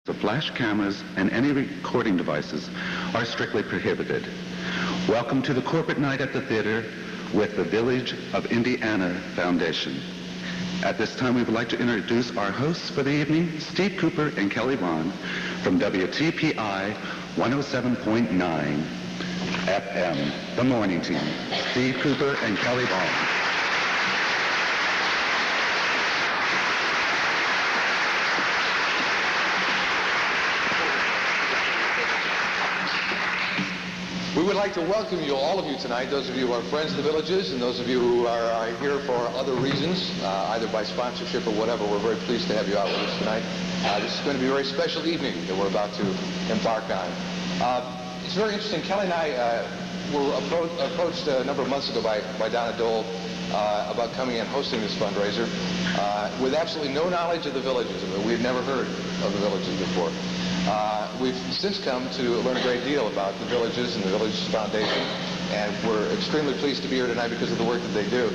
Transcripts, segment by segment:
The flash cameras and any recording devices are strictly prohibited. Welcome to the corporate night at the theater with the Village of Indiana Foundation. At this time, we would like to introduce our hosts for the evening, Steve Cooper and Kelly Vaughn from WTPI 107.9 FM, the morning team. Steve Cooper and Kelly Vaughn. We would like to welcome you, all of you tonight, those of you who are friends of the Villages and those of you who are here for other reasons, either by sponsorship or whatever. We're very pleased to have you out with us tonight. This is going to be a very special evening that we're about to embark on. It's very interesting. Kelly and I were approached a number of months ago by Donna Dole about coming and hosting this fundraiser with absolutely no knowledge of the Villages. We had never heard of the Villages before. We've since come to learn a great deal about the Villages and the Villages Foundation, and we're extremely pleased to be here tonight because of the work that they do.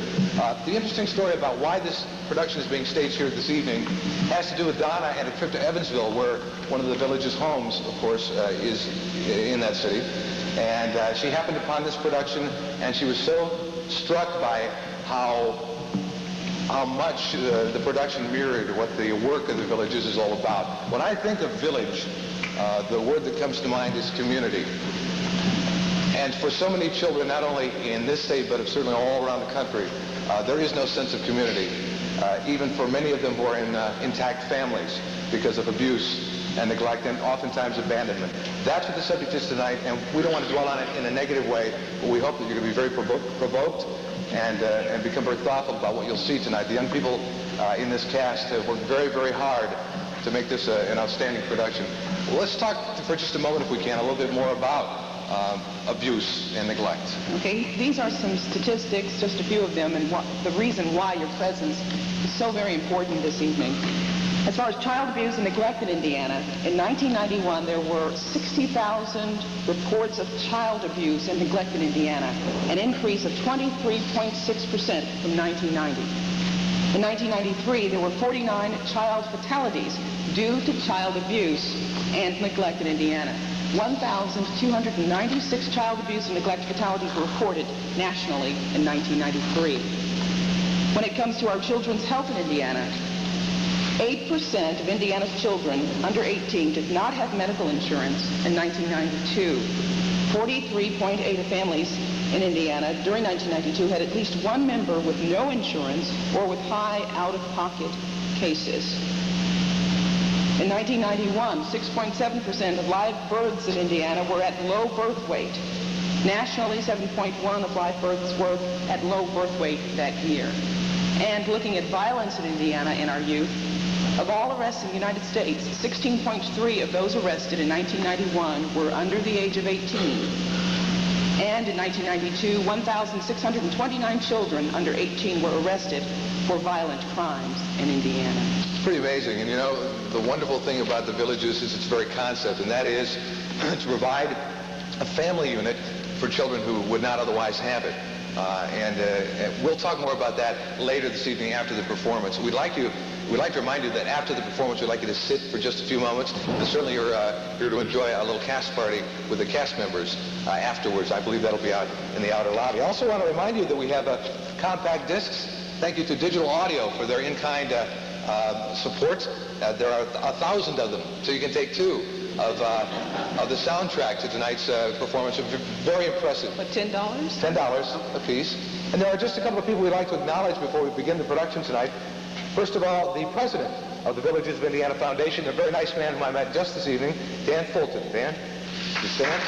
The interesting story about why this production is being staged here this evening has to do with Donna and a trip to Evansville, where one of the Villages' homes, of course, is in that city. And she happened upon this production, and she was so struck by how much the production mirrored what the work of the Villages is all about. When I think of village, the word that comes to mind is community. And for so many children, not only in this state, but certainly all around the country, there is no sense of community, even for many of them who are in intact families because of abuse and neglect and oftentimes abandonment. That's what the subject is tonight, and we don't want to dwell on it in a negative way, but we hope that you're going to be very provoked and become very thoughtful about what you'll see tonight. The young people in this cast have worked very, very hard to make this an outstanding production. Well, let's talk for just a moment, if we can, a little bit more about abuse and neglect. Okay, these are some statistics, just a few of them, and the reason why your presence is so very important this evening. As far as child abuse and neglect in Indiana, in 1991 there were 60,000 reports of child abuse and neglect in Indiana, an increase of 23.6% from 1990. In 1993 there were 49 child fatalities due to child abuse and neglect in Indiana. 1,296 child abuse and neglect fatalities were reported nationally in 1993. When it comes to our children's health in Indiana, 8% of Indiana's children under 18 did not have medical insurance in 1992. 43.8% of families in Indiana during 1992 had at least one member with no insurance or with high out-of-pocket cases. In 1991, 6.7% of live births in Indiana were at low birth weight. Nationally, 7.1% of live births were at low birth weight that year. And looking at violence in Indiana in our youth, of all arrests in the United States, 16.3% of those arrested in 1991 were under the age of 18. And in 1992, 1,629 children under 18 were arrested for violent crimes in Indiana. It's pretty amazing. And you know, the wonderful thing about the Villages is its very concept, and that is to provide a family unit for children who would not otherwise have it. And we'll talk more about that later this evening after the performance. We'd like to remind you that after the performance, we'd like you to sit for just a few moments. And certainly you're here to enjoy a little cast party with the cast members afterwards. I believe that'll be out in the outer lobby. I also want to remind you that we have compact discs. Thank you to Digital Audio for their in-kind support. There are 1,000 of them, so you can take two of the soundtrack to tonight's performance. Very impressive. What, $10? $10 a piece. And there are just a couple of people we'd like to acknowledge before we begin the production tonight. First of all, the president of the Villages of Indiana Foundation, a very nice man whom I met just this evening, Dan Fulton. Dan, you stand.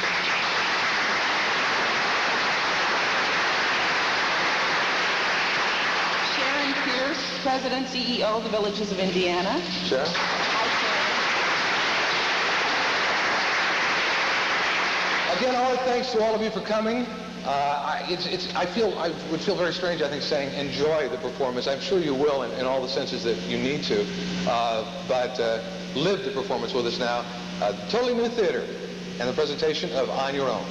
Sharon Pierce, President, CEO of the Villages of Indiana. Sharon. Again, our thanks to all of you for coming. I would feel very strange, I think, saying enjoy the performance. I'm sure you will in all the senses that you need to. But live the performance with us now. Totally new theater and the presentation of On Your Own.